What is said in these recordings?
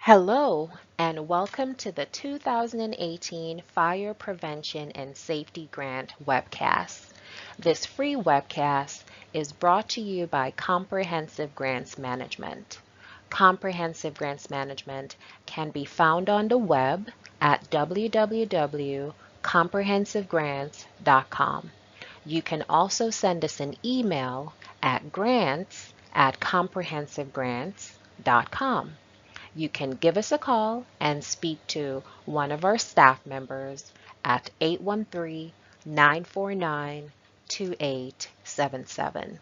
Hello, and welcome to the 2018 Fire Prevention and Safety Grant webcast. This free webcast is brought to you by Comprehensive Grants Management. Comprehensive Grants Management can be found on the web at www.comprehensivegrants.com. You can also send us an email at grants@comprehensivegrants.com. You can give us a call and speak to one of our staff members at 813-949-2877.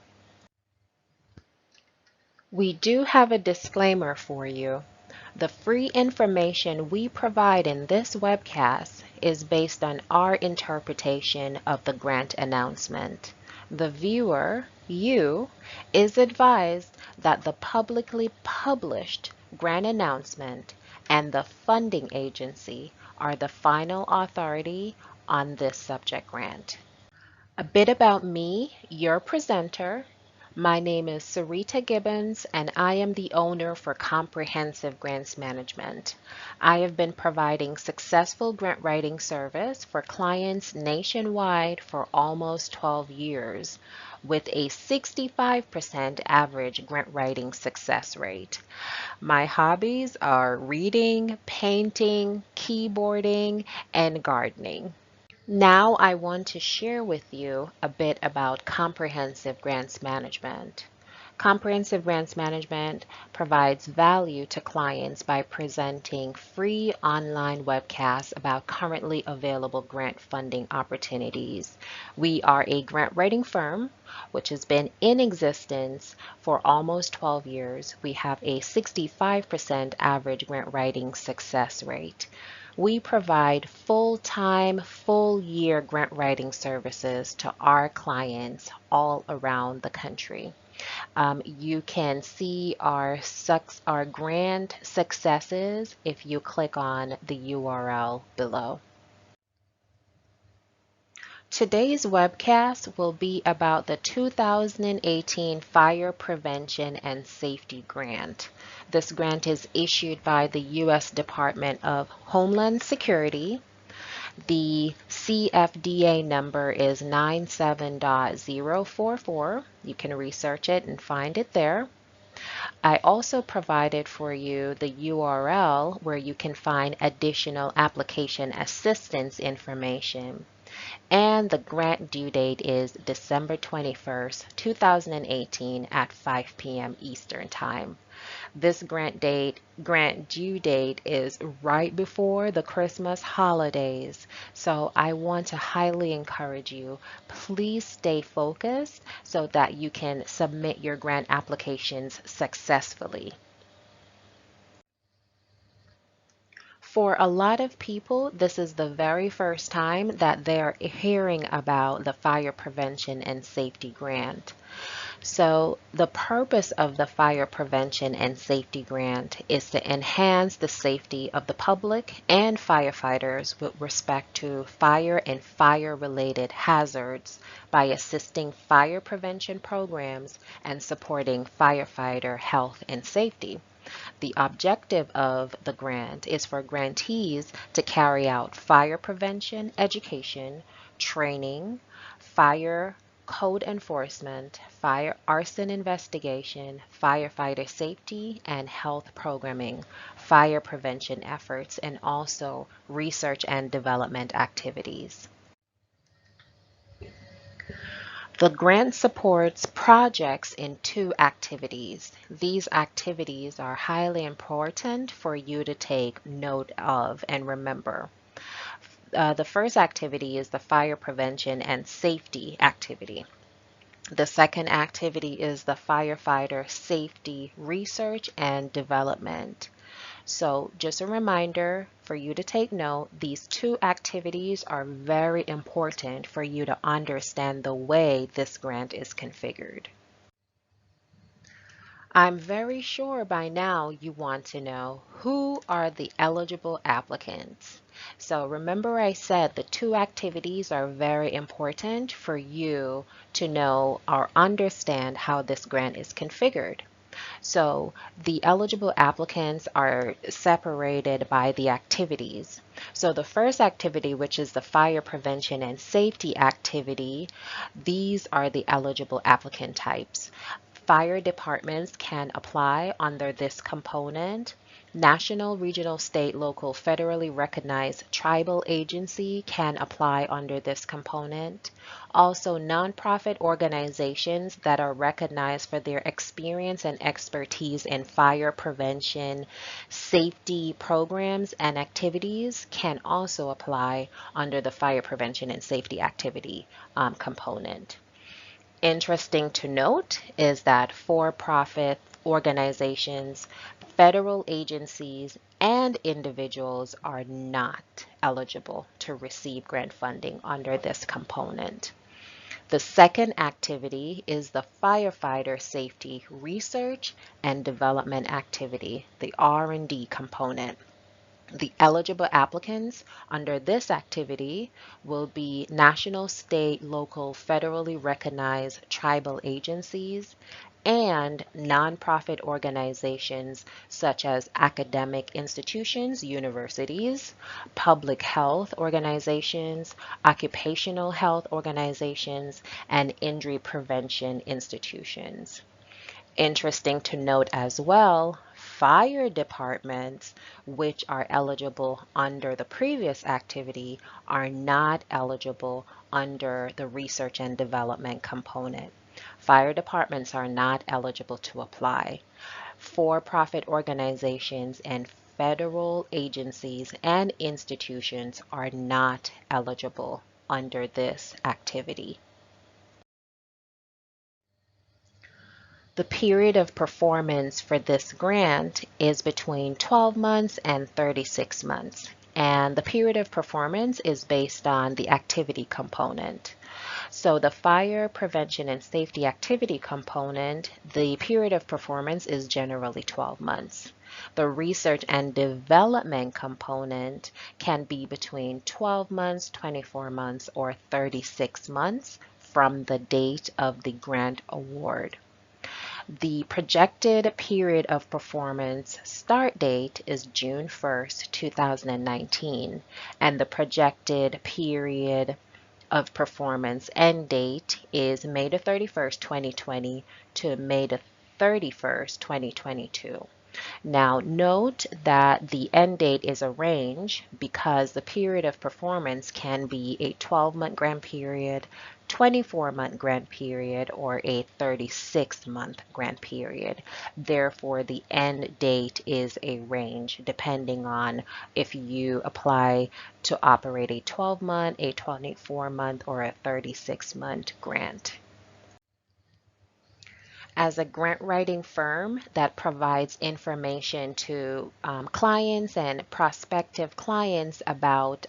We do have a disclaimer for you. The free information we provide in this webcast is based on our interpretation of the grant announcement. The viewer, you, is advised that the publicly published grant announcement and the funding agency are the final authority on this subject grant. A bit about me, your presenter. My name is Cereta Gibbons, and I am the owner for Comprehensive Grants Management. I have been providing successful grant writing service for clients nationwide for almost 12 years, with a 65% average grant writing success rate. My hobbies are reading, painting, keyboarding, and gardening. Now I want to share with you a bit about Comprehensive Grants Management. Comprehensive Grants Management provides value to clients by presenting free online webcasts about currently available grant funding opportunities. We are a grant writing firm which has been in existence for almost 12 years. We have a 65% average grant writing success rate. We provide full-time, full-year grant writing services to our clients all around the country. You can see our grant successes if you click on the URL below. Today's webcast will be about the 2018 Fire Prevention and Safety Grant. This grant is issued by the U.S. Department of Homeland Security. The CFDA number is 97.044. You can research it and find it there. I also provided for you the URL where you can find additional application assistance information. And the grant due date is December 21st, 2018 at 5 p.m. Eastern Time. This grant due date is right before the Christmas holidays. So I want to highly encourage you, please stay focused so that you can submit your grant applications successfully. For a lot of people, this is the very first time that they're hearing about the Fire Prevention and Safety Grant. So the purpose of the Fire Prevention and Safety Grant is to enhance the safety of the public and firefighters with respect to fire and fire-related hazards by assisting fire prevention programs and supporting firefighter health and safety. The objective of the grant is for grantees to carry out fire prevention education, training, fire code enforcement, fire arson investigation, firefighter safety and health programming, fire prevention efforts, and also research and development activities. The grant supports projects in 2 activities. These activities are highly important for you to take note of and remember. The first activity is the fire prevention and safety activity. The second activity is the firefighter safety research and development. So just a reminder for you to take note, these 2 activities are very important for you to understand the way this grant is configured. I'm very sure by now you want to know who are the eligible applicants. So remember I said the 2 activities are very important for you to know or understand how this grant is configured. So the eligible applicants are separated by the activities. So the first activity, which is the fire prevention and safety activity, these are the eligible applicant types. Fire departments can apply under this component. National, regional, state, local, federally recognized tribal agency can apply under this component. Also, nonprofit organizations that are recognized for their experience and expertise in fire prevention, safety programs, and activities can also apply under the fire prevention and safety activity component. Interesting to note is that for-profit organizations, federal agencies, and individuals are not eligible to receive grant funding under this component. The second activity is the firefighter safety research and development activity, the R&D component. The eligible applicants under this activity will be national, state, local, federally recognized tribal agencies and nonprofit organizations such as academic institutions, universities, public health organizations, occupational health organizations, and injury prevention institutions. Interesting to note as well, fire departments, which are eligible under the previous activity, are not eligible under the research and development component. Fire departments are not eligible to apply. For-profit organizations and federal agencies and institutions are not eligible under this activity. The period of performance for this grant is between 12 months and 36 months, and the period of performance is based on the activity component. So the fire prevention and safety activity component, the period of performance is generally 12 months. The research and development component can be between 12 months, 24 months, or 36 months from the date of the grant award. The projected period of performance start date is June 1st, 2019, and the projected period of performance end date is May the 31st, 2020 to May the 31st, 2022. Now, note that the end date is a range because the period of performance can be a 12-month grant period, 24-month grant period, or a 36-month grant period. Therefore, the end date is a range depending on if you apply to operate a 12-month, a 24-month, or a 36-month grant. As a grant writing firm that provides information to clients and prospective clients about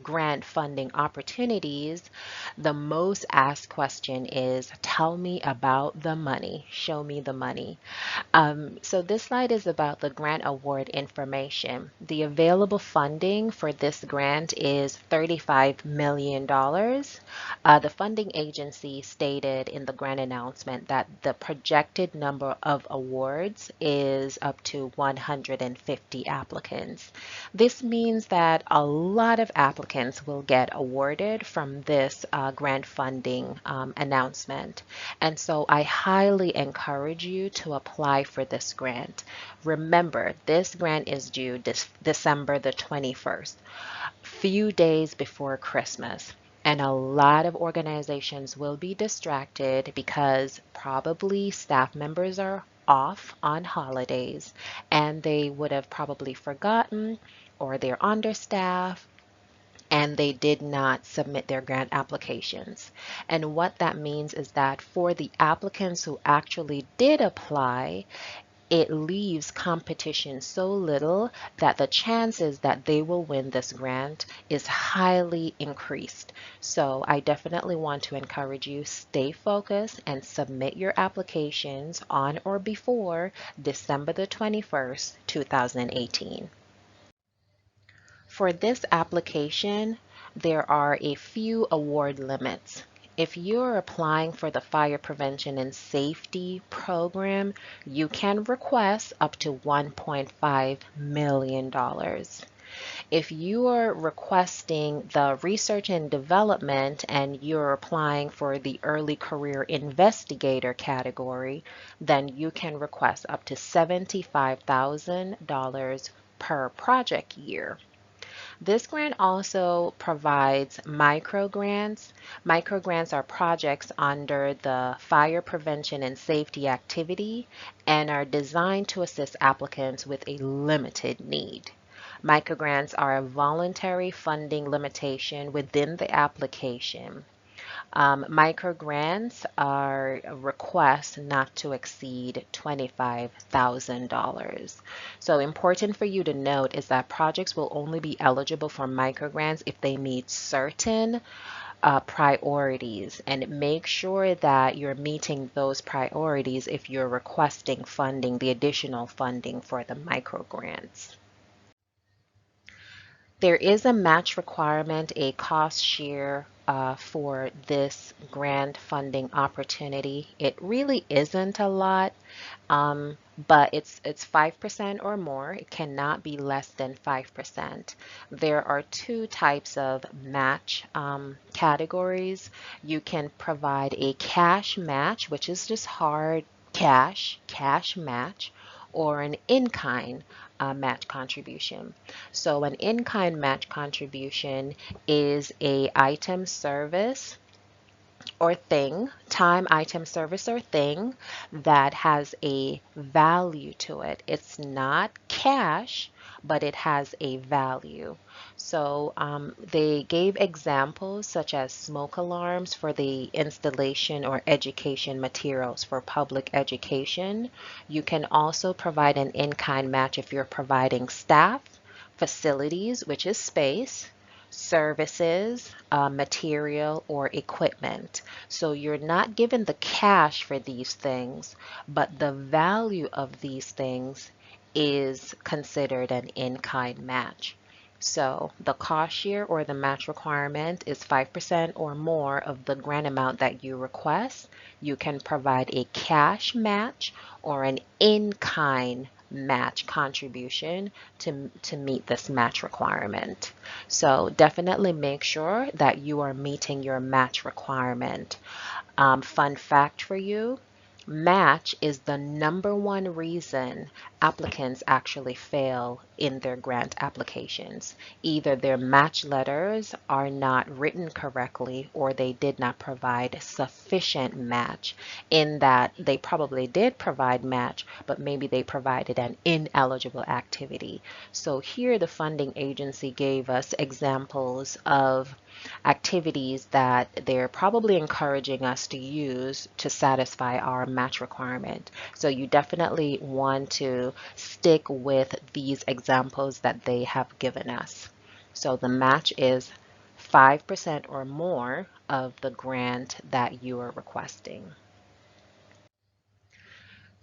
grant funding opportunities, the most asked question is, tell me about the money, show me the money. So this slide is about the grant award information. The available funding for this grant is $35 million. The funding agency stated in the grant announcement that the projected number of awards is up to 150 applicants. This means that a lot of applicants will get awarded from this grant funding announcement. And so I highly encourage you to apply for this grant. Remember, this grant is due December the 21st, few days before Christmas. And a lot of organizations will be distracted because probably staff members are off on holidays and they would have probably forgotten or they're understaffed and they did not submit their grant applications. And what that means is that for the applicants who actually did apply, it leaves competition so little that the chances that they will win this grant is highly increased. So I definitely want to encourage you, stay focused and submit your applications on or before December the 21st, 2018. For this application, there are a few award limits. If you're applying for the Fire Prevention and Safety Program, you can request up to $1.5 million. If you are requesting the research and development and you're applying for the early career investigator category, then you can request up to $75,000 per project year. This grant also provides micro grants. Micro grants are projects under the fire prevention and safety activity and are designed to assist applicants with a limited need. Microgrants are a voluntary funding limitation within the application. Microgrants are requests not to exceed $25,000. So important for you to note is that projects will only be eligible for microgrants if they meet certain priorities, and make sure that you're meeting those priorities if you're requesting funding, the additional funding for the microgrants. There is a match requirement, a cost share for this grant funding opportunity. It really isn't a lot, but it's 5% or more. It cannot be less than 5%. There are two types of match categories. You can provide a cash match, which is just hard cash match, or an in-kind match contribution. So an in-kind match contribution is a item, service, or thing, time, item, service, or thing that has a value to it. It's not cash, but it has a value. So they gave examples such as smoke alarms for the installation or education materials for public education. You can also provide an in-kind match if you're providing staff, facilities, which is space, services, material, or equipment. So you're not given the cash for these things, but the value of these things is considered an in-kind match. So the cost share or the match requirement is 5% or more of the grant amount that you request. You can provide a cash match or an in-kind match contribution to meet this match requirement. So definitely make sure that you are meeting your match requirement. Fun fact for you, match is the #1 reason applicants actually fail in their grant applications. Either their match letters are not written correctly or they did not provide sufficient match, in that they probably did provide match, but maybe they provided an ineligible activity. So here the funding agency gave us examples of activities that they're probably encouraging us to use to satisfy our match requirement. So you definitely want to stick with these examples that they have given us. So the match is 5% or more of the grant that you are requesting.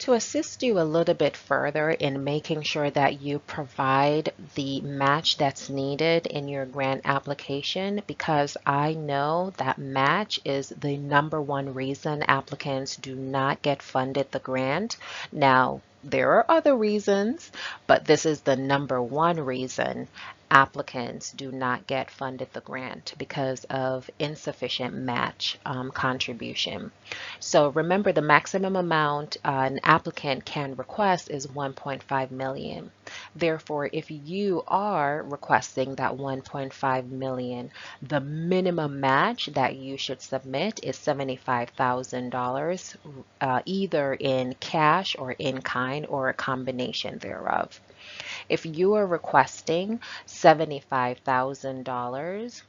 To assist you a little bit further in making sure that you provide the match that's needed in your grant application, because I know that match is the #1 reason applicants do not get funded the grant. Now, there are other reasons, but this is the #1 reason applicants do not get funded the grant, because of insufficient match contribution. So remember, the maximum amount an applicant can request is 1.5 million. Therefore, if you are requesting that 1.5 million, the minimum match that you should submit is $75,000, either in cash or in kind or a combination thereof. If you are requesting $75,000,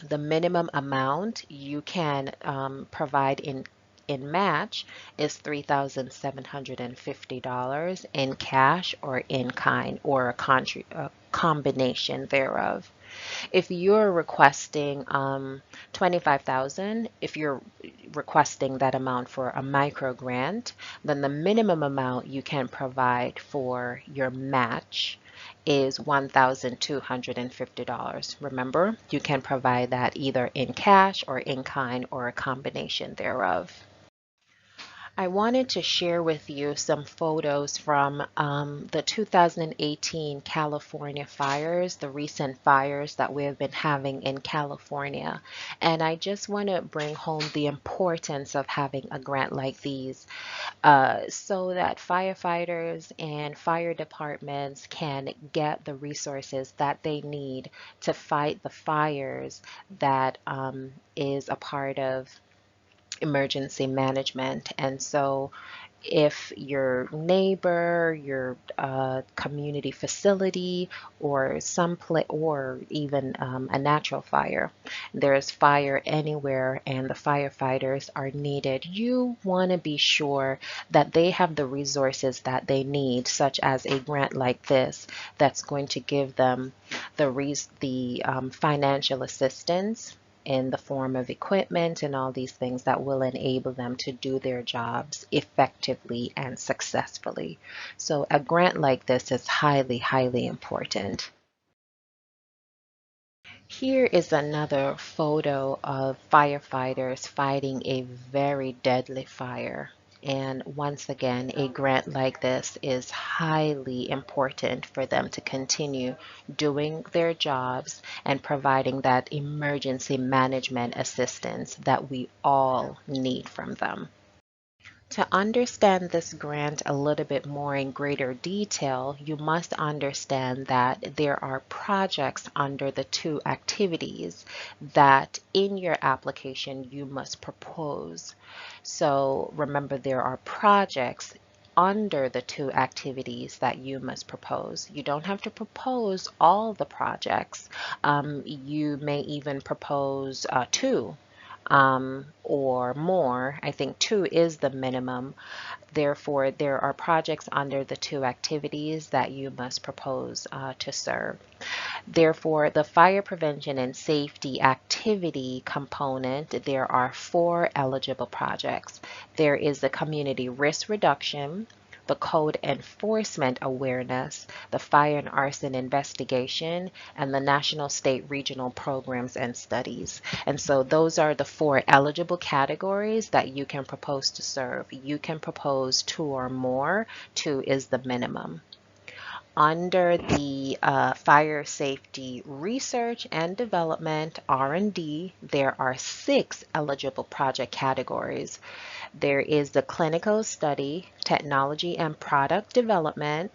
the minimum amount you can provide in match is $3,750 in cash or in kind or a combination thereof. If you're requesting 25,000, if you're requesting that amount for a micro grant, then the minimum amount you can provide for your match is $1,250. Remember, you can provide that either in cash or in kind or a combination thereof. I wanted to share with you some photos from the 2018 California fires, the recent fires that we have been having in California. And I just want to bring home the importance of having a grant like these so that firefighters and fire departments can get the resources that they need to fight the fires that is a part of emergency management. And so if your neighbor, your community facility, or or even a natural fire, there's fire anywhere and the firefighters are needed, you want to be sure that they have the resources that they need, such as a grant like this that's going to give them the financial assistance in the form of equipment and all these things that will enable them to do their jobs effectively and successfully. So a grant like this is highly, highly important. Here is another photo of firefighters fighting a very deadly fire. And once again, a grant like this is highly important for them to continue doing their jobs and providing that emergency management assistance that we all need from them. To understand this grant a little bit more in greater detail, you must understand that there are projects under the two activities that in your application you must propose. So remember, there are projects under the two activities that you must propose. You don't have to propose all the projects. You may even propose two or more. I think two is the minimum. Therefore, there are projects under the two activities that you must propose to serve. Therefore, the fire prevention and safety activity component, there are four eligible projects. There is the community risk reduction, the code enforcement awareness, the fire and arson investigation, and the national, state, regional programs and studies. And so those are the four eligible categories that you can propose to serve. You can propose two or more. Two is the minimum. Under the fire safety research and development, R&D, there are 6 eligible project categories. There is the clinical study, technology and product development,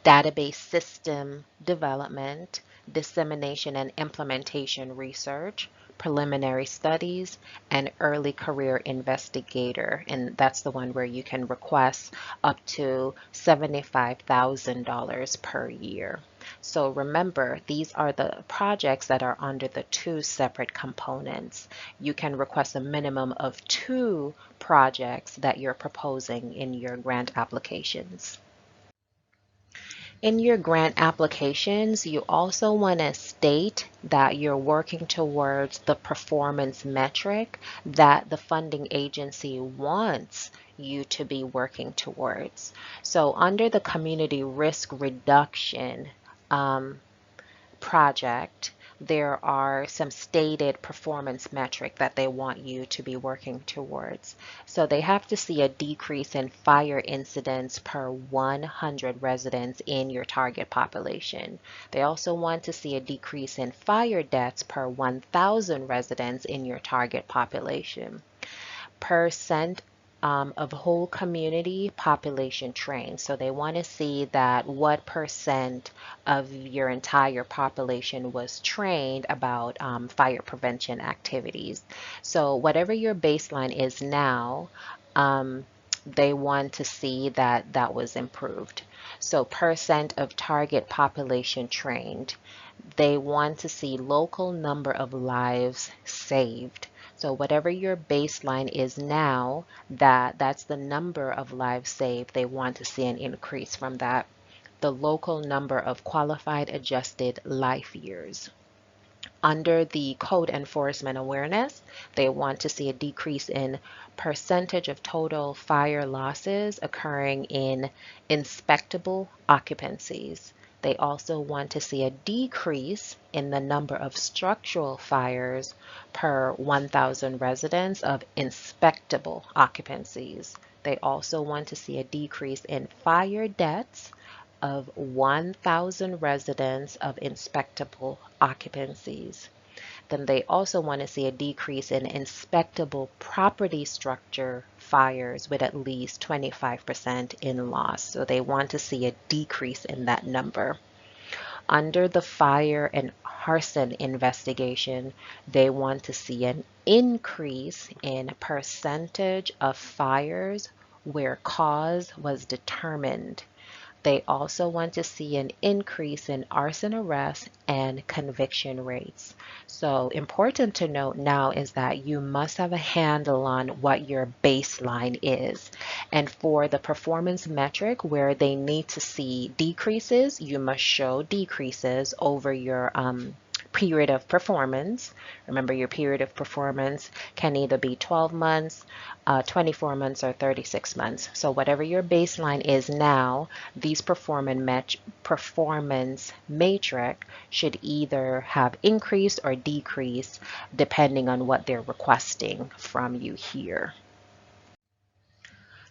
database system development, dissemination and implementation research, preliminary studies, and early career investigator. And that's the one where you can request up to $75,000 per year. So remember, these are the projects that are under the two separate components. You can request a minimum of 2 projects that you're proposing in your grant applications. In your grant applications, you also want to state that you're working towards the performance metric that the funding agency wants you to be working towards. So under the community risk reduction project, there are some stated performance metric that they want you to be working towards. So they have to see a decrease in fire incidents per 100 residents in your target population. They also want to see a decrease in fire deaths per 1,000 residents in your target population. Percent of whole community population trained. So they want to see that what percent of your entire population was trained about fire prevention activities. So whatever your baseline is now, they want to see that that was improved. So percent of target population trained. They want to see local number of lives saved. So whatever your baseline is now, that's the number of lives saved. They want to see an increase from that. The local number of qualified adjusted life years. Under the code enforcement awareness, they want to see a decrease in percentage of total fire losses occurring in inspectable occupancies. They also want to see a decrease in the number of structural fires per 1,000 residents of inspectable occupancies. They also want to see a decrease in fire deaths of 1,000 residents of inspectable occupancies. Then they also want to see a decrease in inspectable property structure fires with at least 25% in loss. So they want to see a decrease in that number. Under the fire and arson investigation, they want to see an increase in percentage of fires where cause was determined. They also want to see an increase in arson arrests and conviction rates. So important to note now is that you must have a handle on what your baseline is. And for the performance metric where they need to see decreases, you must show decreases over your period of performance. Remember, your period of performance can either be 12 months, 24 months, or 36 months. So whatever your baseline is now, these performance matrix should either have increased or decreased depending on what they're requesting from you here.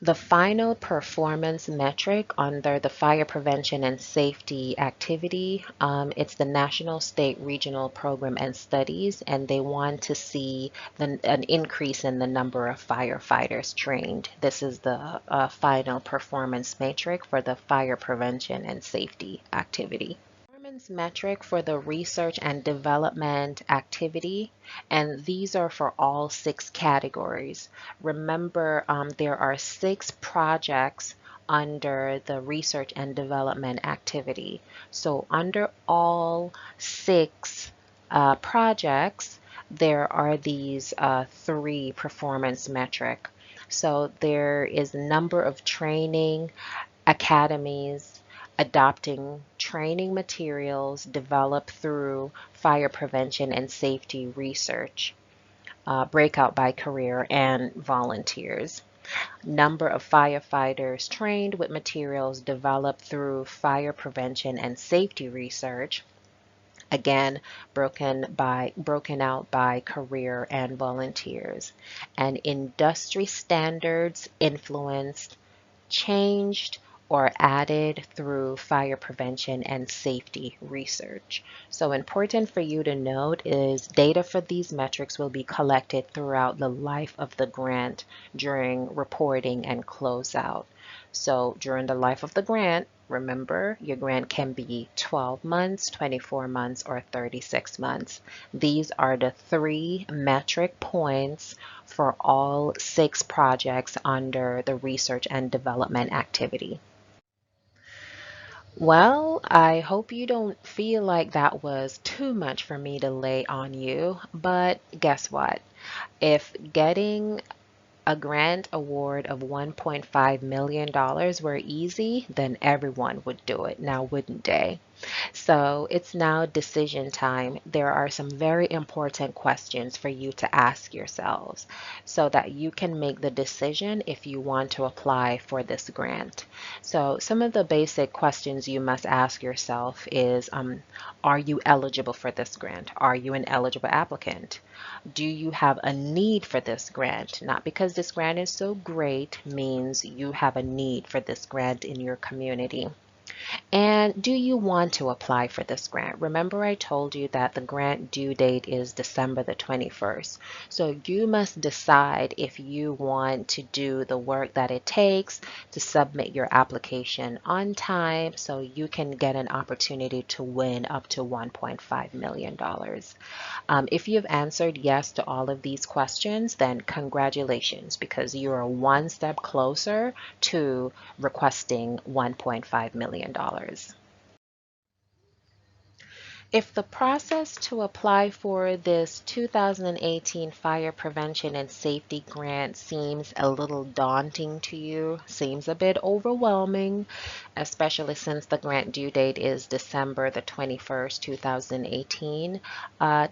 The final performance metric under the fire prevention and safety activity, it's the National, State, Regional Program and Studies, and they want to see an increase in the number of firefighters trained. This is the final performance metric for the fire prevention and safety activity. Performance metric for the research and development activity, and these are for all 6 categories. Remember, there are 6 projects under the research and development activity. So under all 6 projects, there are these 3 performance metric. So there is number of training academies adopting training materials developed through fire prevention and safety research, breakout by career and volunteers. Number of firefighters trained with materials developed through fire prevention and safety research, again broken out by career and volunteers. And industry standards influenced, changed, or added through fire prevention and safety research. So important for you to note is data for these metrics will be collected throughout the life of the grant during reporting and closeout. So during the life of the grant, remember, your grant can be 12 months, 24 months, or 36 months. These are the 3 metric points for all 6 projects under the research and development activity. Well, I hope you don't feel like that was too much for me to lay on you, but guess what? If getting a grant award of $1.5 million were easy, then everyone would do it now, wouldn't they? So it's now decision time. There are some very important questions for you to ask yourselves so that you can make the decision if you want to apply for this grant. So some of the basic questions you must ask yourself is, are you eligible for this grant? Are you an eligible applicant? Do you have a need for this grant? Not because this grant is so great means you have a need for this grant in your community. And do you want to apply for this grant? Remember I told you that the grant due date is December the 21st. So you must decide if you want to do the work that it takes to submit your application on time so you can get an opportunity to win up to $1.5 million. If you've answered yes to all of these questions, then congratulations, because you are one step closer to requesting $1.5 million. If the process to apply for this 2018 Fire Prevention and Safety Grant seems a little daunting to you, seems a bit overwhelming, especially since the grant due date is December the 21st, 2018,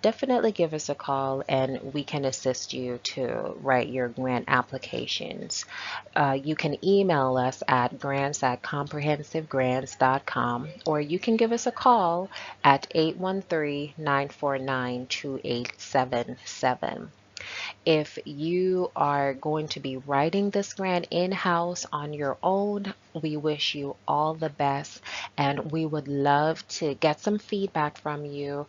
definitely give us a call and we can assist you to write your grant applications. You can email us at grants@comprehensivegrants.com, or you can give us a call at 813-949-2877. If you are going to be writing this grant in-house on your own, we wish you all the best, and we would love to get some feedback from you,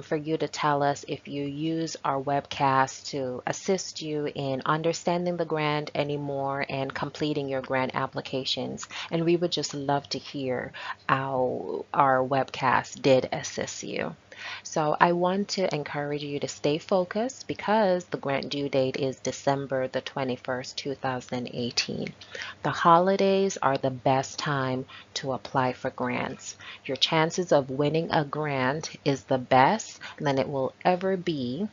for you to tell us if you use our webcast to assist you in understanding the grant anymore and completing your grant applications. And we would just love to hear how our webcast did assist you. So I want to encourage you to stay focused because the grant due date is December the 21st, 2018. The holidays are the best time to apply for grants. Your chances of winning a grant is the best than it will ever be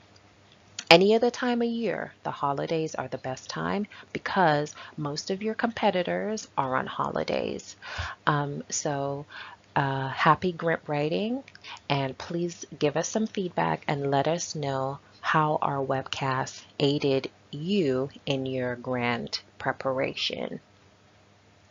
any other time of year. The holidays are the best time because most of your competitors are on holidays. Happy grant writing, and please give us some feedback and let us know how our webcast aided you in your grant preparation.